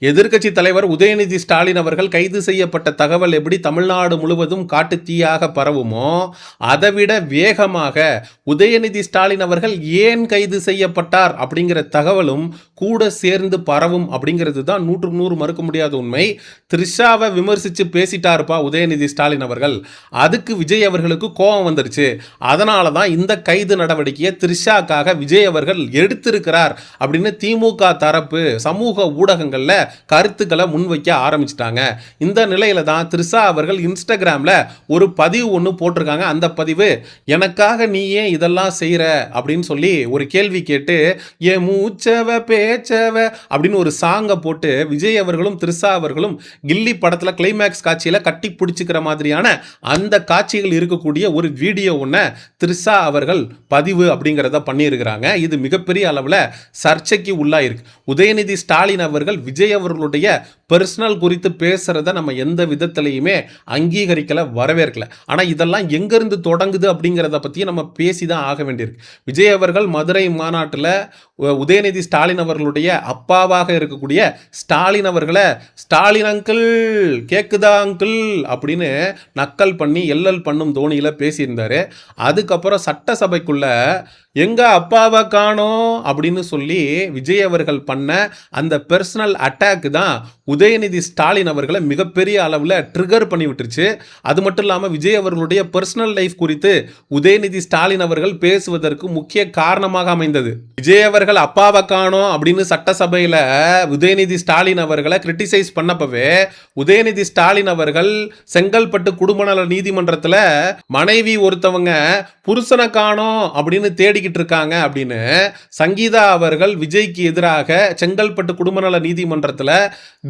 எதிர்க்கட்சி தலைவர் உதயநிதி ஸ்டாலின் அவர்கள் கைது செய்யப்பட்ட தகவல் எப்படி தமிழ்நாடு முழுவதும் காட்டுத்தீயாக பரவுமோ அதைவிட வேகமாக உதயநிதி ஸ்டாலின் அவர்கள் ஏன் கைது செய்யப்பட்டார் அப்படிங்கிற தகவலும் கூட சேர்ந்து பரவும் அப்படிங்கிறது தான் 100% மறுக்க முடியாத உண்மை. த்ரிஷாவை விமர்சித்து பேசிட்டாருப்பா உதயநிதி ஸ்டாலின் அவர்கள், அதுக்கு விஜய் அவர்களுக்கு கோபம் வந்துருச்சு. அதனால தான் இந்த கைது நடவடிக்கையை த்ரிஷாக்காக விஜய் அவர்கள் எடுத்திருக்கிறார் அப்படின்னு திமுக தரப்பு சமூக ஊடகங்களில் கருத்துக்களை முன்வைக்க ஆரம்பிச்சிட்டாங்க. இந்த நிலையில தான் த்ரிஷா அவர்கள் இன்ஸ்டாகிராமில் ஒரு பதிவு ஒன்று போட்டிருக்காங்க. அந்த பதிவு, எனக்காக நீ ஏன் இதெல்லாம் செய்கிற அப்படின்னு சொல்லி ஒரு கேள்வி கேட்டு ஏ மூச்சவ பேச்சவ அப்படின்னு ஒரு சாங்கை போட்டு விஜய் அவர்களும் த்ரிஷா அவர்களும் கில்லி படத்தில் கிளைமேக்ஸ் காட்சியில் கட்டி பிடிச்சிக்கிற மாதிரியான அந்த காட்சிகள் இருக்கக்கூடிய ஒரு வீடியோ ஒன்று த்ரிஷா அவர்கள் பதிவு அப்படிங்கிறத பண்ணியிருக்கிறாங்க. இது மிகப்பெரிய அளவில் சர்ச்சைக்கு உள்ளாயிருக்கு. உதயநிதி ஸ்டாலின் அவர்கள் விஜய் அவர்களுடைய பர்சனல் குறித்து பேசுறத நம்ம எந்த விதத்திலையுமே அங்கீகரிக்கல, வரவேற்கல. ஆனால் இதெல்லாம் எங்கேருந்து தொடங்குது அப்படிங்கிறத பற்றி நம்ம பேசி தான் ஆக வேண்டியிருக்கு. விஜய் அவர்கள் மதுரை மாநாட்டில் உதயநிதி ஸ்டாலின் அவர்களுடைய அப்பாவாக இருக்கக்கூடிய ஸ்டாலின் அவர்களை ஸ்டாலின் அங்கிள் கேக்குதா அங்கிள் அப்படின்னு நக்கல் பண்ணி எல்லல் பண்ணும் தோனியில் பேசியிருந்தாரு. அதுக்கப்புறம் சட்டசபைக்குள்ள எங்க அப்பாவை காணோம் அப்படின்னு சொல்லி விஜய் அவர்கள் பண்ண அந்த பர்சனல் அட்டாக் தான் உதயநிதி ஸ்டாலின் அவர்களை மிகப்பெரிய அளவில் ட்ரிகர் பண்ணி விட்டுருச்சு. அது மட்டும் இல்லாமல் விஜய் அவர்களுடைய பர்சனல் லைஃப் குறித்து உதயநிதி ஸ்டாலின் அவர்கள் பேசுவதற்கு முக்கிய காரணமாக அமைந்தது. விஜய் அவர்கள் அப்பாவை காணோம் அப்படின்னு சட்டசபையில் உதயநிதி ஸ்டாலின் அவர்களை கிரிட்டிசைஸ் பண்ணப்பவே உதயநிதி ஸ்டாலின் அவர்கள் செங்கல்பட்டு குடும்ப நல நீதிமன்றத்தில் மனைவி ஒருத்தவங்க புருஷனை காணோம் அப்படின்னு தேடிக்கிட்டு இருக்காங்க அப்படின்னு சங்கீதா அவர்கள் விஜய்க்கு எதிராக செங்கல்பட்டு குடும்ப நல நீதிமன்றத்தில்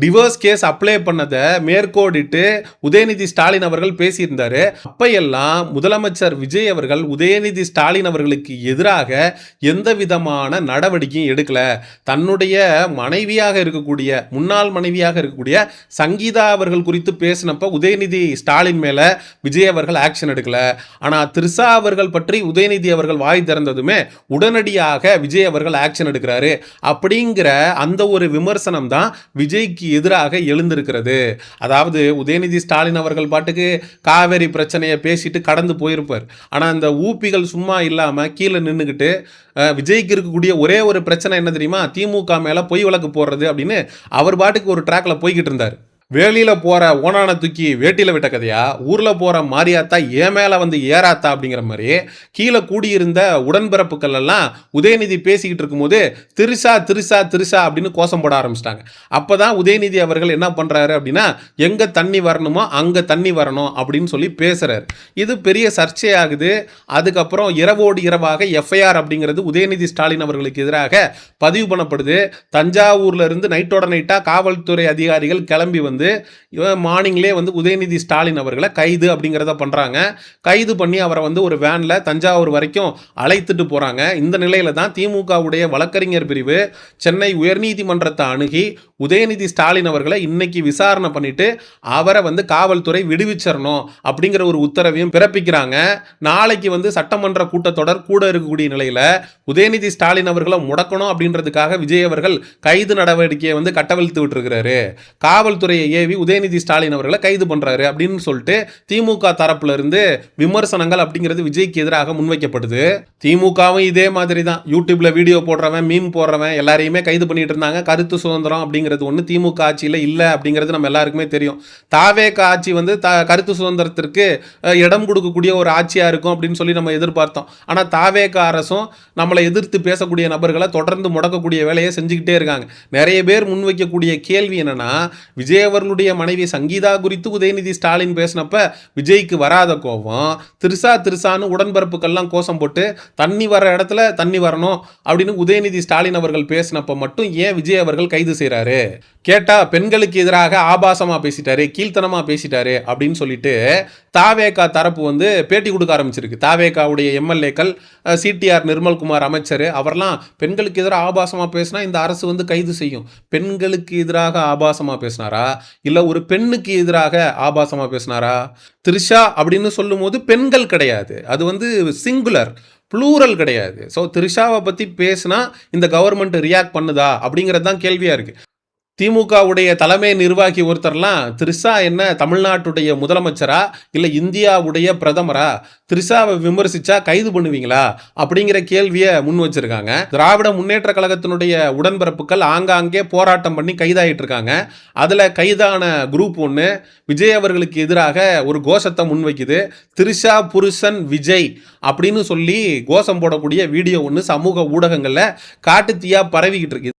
டிவோர்ஸ் கேஸ் அப்ளை பண்ணதை மேற்கோடிட்டு உதயநிதி ஸ்டாலின் அவர்கள் பேசியிருந்தாரு. அப்பையெல்லாம் முதலமைச்சர் விஜய் அவர்கள் உதயநிதி ஸ்டாலின் அவர்களுக்கு எதிராக எந்த விதமான நடவடிக்கையும் எடுக்கல. தன்னுடைய மனைவியாக இருக்கக்கூடிய முன்னாள் மனைவியாக இருக்கக்கூடிய சங்கீதா அவர்கள் குறித்து பேசினப்ப உதயநிதி ஸ்டாலின் மேல விஜய் அவர்கள் ஆக்ஷன் எடுக்கல. ஆனா த்ரிஷா அவர்கள் பற்றி உதயநிதி அவர்கள் வாய் திறந்ததுமே உடனடியாக விஜய் அவர்கள் ஆக்ஷன் எடுக்கிறாரு. அப்படிங்கிற அந்த ஒரு விமர்சனம் தான் விஜய்க்கு எதிராக எழுந்திருக்கிறது. அதாவது உதயநிதி ஸ்டாலின் அவர்கள் பாட்டுக்கு காவேரி பிரச்சனையை பேசிட்டு கடந்து போயிருப்பார். ஆனால் அந்த ஊப்பிகள் சும்மா இல்லாமல் கீழே நின்றுக்கிட்டு விஜய்க்கு இருக்கக்கூடிய ஒரே ஒரு பிரச்சனை என்ன தெரியுமா, திமுக மேலே பொய் வழக்கு போடுறது அப்படின்னு அவர் பாட்டுக்கு ஒரு ட்ராக்ல போய்கிட்டு இருந்தார். வேலியில் போகிற ஓனான தூக்கி வேட்டியில் விட்ட கதையா, ஊரில் போகிற மாரியாத்தா ஏன் மேலே வந்து ஏறாத்தா அப்படிங்கிற மாதிரி கீழே கூடியிருந்த உடன்பிறப்புகள் எல்லாம் உதயநிதி பேசிக்கிட்டு இருக்கும்போது திருசா திருசா திருசா அப்படின்னு கோஷம் போட ஆரம்பிச்சிட்டாங்க. அப்போ தான் உதயநிதி அவர்கள் என்ன பண்ணுறாரு அப்படின்னா, எங்கே தண்ணி வரணுமோ அங்கே தண்ணி வரணும் அப்படின்னு சொல்லி பேசுகிறார். இது பெரிய சர்ச்சையாகுது. அதுக்கப்புறம் இரவோடு இரவாக எஃப்ஐஆர் அப்படிங்கிறது உதயநிதி ஸ்டாலின் அவர்களுக்கு எதிராக பதிவு பண்ணப்படுது. தஞ்சாவூரில் இருந்து நைட்டோட நைட்டாக காவல்துறை அதிகாரிகள் கிளம்பி வந்து மார்னிங்லேயே வந்து உதயநிதி ஸ்டாலின் அவர்களை கைது அப்படிங்கிறத பண்ணுறாங்க. கைது பண்ணி அவரை வந்து ஒரு வேனில் தஞ்சாவூர் வரைக்கும் அழைத்துட்டு போகிறாங்க. இந்த நிலையில தான் திமுகவுடைய வழக்கறிஞர் பிரிவு சென்னை உயர்நீதிமன்றத்தை அணுகி உதயநிதி ஸ்டாலின் அவர்களை இன்னைக்கு விசாரணை பண்ணிட்டு அவரை வந்து காவல்துறை விடுவிச்சிடணும் அப்படிங்கிற ஒரு உத்தரவையும் பிறப்பிக்கிறாங்க. நாளைக்கு வந்து சட்டமன்ற கூட்டத்தொடர் கூட இருக்கக்கூடிய நிலையில் உதயநிதி ஸ்டாலின் அவர்களை முடக்கணும் அப்படின்றதுக்காக விஜய் அவர்கள் கைது நடவடிக்கையை வந்து கட்டவிழ்த்து விட்டுருக்கிறாரு. காவல்துறையை ஏவி உதயநிதி ஸ்டாலின் அவர்களை கைது பண்றாரு அப்படின்னு சொல்லிட்டு திமுக தரப்புல இருந்து விமர்சனங்கள் அப்படிங்கிறது விஜய்க்கு எதிராக முன்வைக்கப்படுது. திமுகவும் இதே மாதிரி தான் யூடியூப்ல வீடியோ போடுறவன் மீம் போடுறவன் எல்லாரையுமே கைது பண்ணிட்டு இருந்தாங்க. கருத்து சுதந்திரம் அப்படிங்கிறது ஒன்று திமுக ஆட்சியில் இல்லை அப்படிங்கிறது நம்ம எல்லாருக்குமே தெரியும். தாவேக ஆட்சி வந்து கருத்து சுதந்திரத்திற்கு இடம் கொடுக்கக்கூடிய ஒரு ஆட்சியா இருக்கும் அப்படின்னு சொல்லி நம்ம எதிர்பார்த்தோம். ஆனால் தாவேக அரசும் நம்மளை எதிர்த்து பேசக்கூடிய நபர்களை தொடர்ந்து முடக்கக்கூடிய வேலையை செஞ்சுக்கிட்டே இருக்காங்க. நிறைய பேர் முன்வைக்கக்கூடிய கேள்வி என்னன்னா, விஜய் அவர்களுடைய மனைவி சங்கீதா குறித்து உதயநிதி ஸ்டாலின் பேசினப்ப விஜய்க்கு வராத கோபம், திருசான்னு உடன்பிறப்புக்கெல்லாம் கோஷம் போட்டு தண்ணி வர இடத்துல தண்ணி வரணும் அப்படின்னு உதயநிதி ஸ்டாலின் அவர்கள் பேசினப்ப மட்டும் ஏன் விஜய் அவர்கள் கைது செய்கிறாரு? கேட்டா பெண்களுக்கு எதிராக ஆபாசமா பேசிட்டாரு, கீழ்த்தனமா பேசிட்டாரு அப்படின்னு சொல்லிட்டு தாவேகா தரப்பு வந்து பேட்டி கொடுக்க ஆரம்பிச்சிருக்கு. தாவேகாவுடைய எம்எல்ஏக்கள் சிடிஆர் நிர்மல்குமார் அமைச்சர் அவர்லாம் பெண்களுக்கு எதிராக ஆபாசமா பேசினா இந்த அரசு வந்து கைது செய்யும். பெண்களுக்கு எதிராக ஆபாசமா பேசினாரா இல்லை ஒரு பெண்ணுக்கு எதிராக ஆபாசமா பேசினாரா? த்ரிஷா அப்படின்னு சொல்லும் போது பெண்கள் கிடையாது, அது வந்து சிங்குலர், ப்ளூரல் கிடையாது. ஸோ த்ரிஷாவை பற்றி பேசினா இந்த கவர்மெண்ட் ரியாக்ட் பண்ணுதா அப்படிங்கிறது தான் கேள்வியாக இருக்குது. திமுகவுடைய தலைமை நிர்வாகி ஒருத்தர்லாம் த்ரிஷா என்ன தமிழ்நாட்டுடைய முதலமைச்சரா இல்ல இந்தியாவுடைய பிரதமரா, த்ரிஷாவை விமர்சிச்சா கைது பண்ணுவீங்களா அப்படிங்கிற கேள்வியை முன் வச்சிருக்காங்க. திராவிட முன்னேற்ற கழகத்தினுடைய உடன்பிறப்புகள் ஆங்காங்கே போராட்டம் பண்ணி கைதாகிட்டு இருக்காங்க. அதுல கைதான குரூப் ஒன்று விஜய் அவர்களுக்கு எதிராக ஒரு கோஷத்தை முன்வைக்குது. த்ரிஷா புருஷன் விஜய் அப்படின்னு சொல்லி கோஷம் போடக்கூடிய வீடியோ ஒன்று சமூக ஊடகங்கள்ல காட்டுத்தீயா பரவிக்கிட்டு இருக்கு.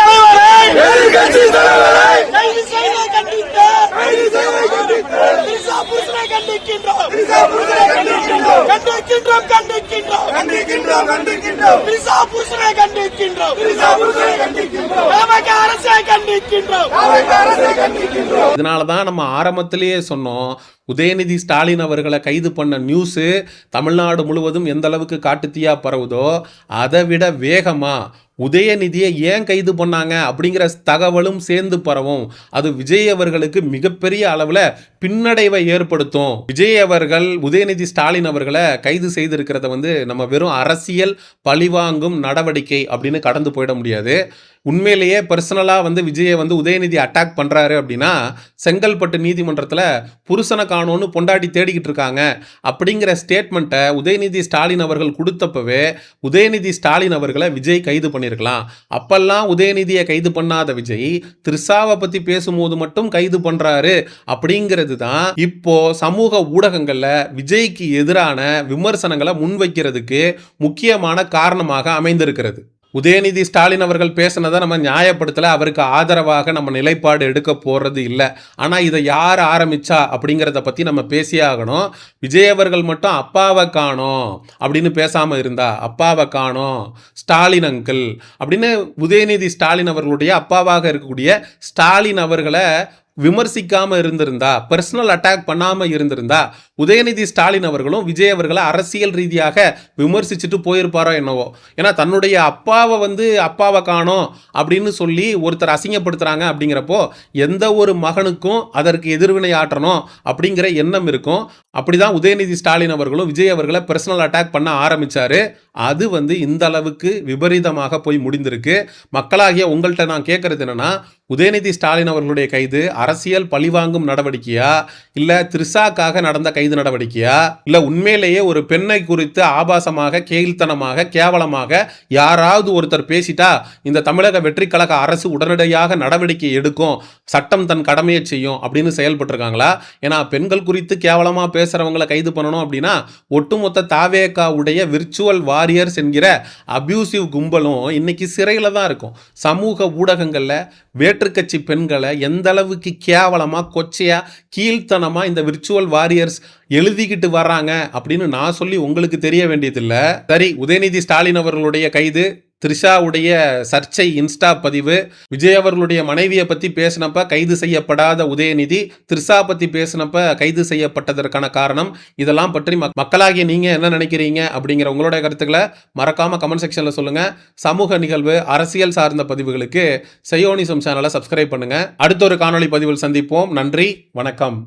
இதனாலதான் நம்ம ஆரம்பத்திலேயே சொன்னோம், உதயநிதி ஸ்டாலின் அவர்களை கைது பண்ண நியூஸ் தமிழ்நாடு முழுவதும் எந்த அளவுக்கு காட்டுத்தீயா பரவுதோ அதை விட வேகமா உதயநிதியை ஏன் கைது பண்ணாங்க அப்படிங்கிற தகவலும் சேர்ந்து பரவும். அது விஜய் அவர்களுக்கு மிகப்பெரிய அளவில் பின்னடைவை ஏற்படுத்தும். விஜய் அவர்கள் உதயநிதி ஸ்டாலின் அவர்களை கைது செய்திருக்கிறத நம்ம வெறும் அரசியல் பழிவாங்கும் நடவடிக்கை அப்படின்னு கடந்து போயிட முடியாது. உண்மையிலேயே பர்சனலாக விஜயை உதயநிதி அட்டாக் பண்ணுறாரு அப்படின்னா, செங்கல்பட்டு நீதிமன்றத்தில் புருஷனை காணோன்னு பொண்டாட்டி தேடிக்கிட்டு இருக்காங்க அப்படிங்கிற ஸ்டேட்மெண்ட்டை உதயநிதி ஸ்டாலின் அவர்கள் கொடுத்தப்பவே உதயநிதி ஸ்டாலின் அவர்களை விஜய் கைது பண்ணியிருக்கலாம். அப்பெல்லாம் உதயநிதியை கைது பண்ணாத விஜய் த்ரிஷாவை பற்றி பேசும்போது மட்டும் கைது பண்ணுறாரு அப்படிங்கிறது தான் இப்போ சமூக ஊடகங்களில் விஜய்க்கு எதிரான விமர்சனங்களை முன்வைக்கிறதுக்கு முக்கியமான காரணமாக அமைந்திருக்கிறது. உதயநிதி ஸ்டாலின் அவர்கள் பேசினதை நம்ம நியாயப்படுத்தலை, அவருக்கு ஆதரவாக நம்ம நிலைப்பாடு எடுக்க போகிறது இல்லை. ஆனால் இதை யார் ஆரம்பிச்சா அப்படிங்கிறத பற்றி நம்ம பேசியே ஆகணும். விஜய் அவர்கள் மட்டும் அப்பாவை காணோம் அப்படின்னு பேசாமல் இருந்தா, அப்பாவை காணோம் ஸ்டாலின் அங்கிள் அப்படின்னு உதயநிதி ஸ்டாலின் அவர்களுடைய அப்பாவாக இருக்கக்கூடிய ஸ்டாலின் அவர்களை விமர்சிக்காம இருந்திருந்தா, பர்சனல் அட்டாக் பண்ணாம இருந்திருந்தா, உதயநிதி ஸ்டாலின் அவர்களும் விஜய் அவர்களை அரசியல் ரீதியாக விமர்சிச்சுட்டு போயிருப்பாரோ என்னவோ. ஏன்னா தன்னுடைய அப்பாவை காணோம் அப்படின்னு சொல்லி ஒருத்தர் அசிங்கப்படுத்துறாங்க அப்படிங்கிறப்போ எந்த ஒரு மகனுக்கும் அதற்கு எதிர்வினை ஆற்றணும் அப்படிங்கிற எண்ணம் இருக்கும். அப்படிதான் உதயநிதி ஸ்டாலின் அவர்களும் விஜய் அவர்களை பர்சனல் அட்டாக் பண்ண ஆரம்பிச்சாரு. அது இந்த அளவுக்கு விபரீதமாக போய் முடிந்திருக்கு. மக்களாகிய உங்கள்கிட்ட நான் கேட்கறது என்னன்னா, உதயநிதி ஸ்டாலின் அவர்களுடைய கைது அரசியல் பழிவாங்கும் நடவடிக்கையா, இல்ல த்ரிஷாக்காக நடந்த கைது நடவடிக்கையா, இல்ல உண்மையிலேயே ஒரு பெண்ணை குறித்து ஆபாசமாக கேள்த்தனமாக கேவலமாக யாராவது ஒருத்தர் பேசிட்டா இந்த தமிழக வெற்றி கழக அரசு உடனடியாக நடவடிக்கை எடுக்கும், சட்டம் தன் கடமையை செய்யும் அப்படின்னு செயல்பட்டிருக்காங்களா? ஏன்னா பெண்கள் குறித்து கேவலமா பேசுறவங்களை கைது பண்ணணும் அப்படின்னா ஒட்டுமொத்த தாவேகாவுடைய விர்ச்சுவல் வாரியர்ஸ் என்கிற அபியூசிவ் கும்பலும் இன்னைக்கு சிறையில தான் இருக்கும். சமூக ஊடகங்கள்ல வேற்றுக்கட்சி பெண்களை எந்த அளவுக்கு கேவலமா கொச்சையா கீழ்த்தனமா இந்த விர்ச்சுவல் வாரியர்ஸ் எழுதிக்கிட்டு வர்றாங்க அப்படின்னு நான் சொல்லி உங்களுக்கு தெரிய வேண்டியதில்லை. சரி, உதயநிதி ஸ்டாலின் அவர்களுடைய கைது, த்ரிஷாவுடைய சர்ச்சை இன்ஸ்டா பதிவு, விஜய் அவர்களுடைய மனைவியை பற்றி பேசினப்ப கைது செய்யப்படாத உதயநிதி, த்ரிஷா பற்றி பேசினப்ப கைது செய்யப்பட்டதற்கான காரணம், இதெல்லாம் பற்றி மக்களாகிய நீங்கள் என்ன நினைக்கிறீங்க அப்படிங்கிற உங்களுடைய கருத்துக்களை மறக்காமல் கமெண்ட் செக்ஷனில் சொல்லுங்கள். சமூக நிகழ்வு அரசியல் சார்ந்த பதிவுகளுக்கு சயோனிசம் சேனலை சப்ஸ்கிரைப் பண்ணுங்கள். அடுத்த ஒரு காணொலி பதிவில் சந்திப்போம். நன்றி, வணக்கம்.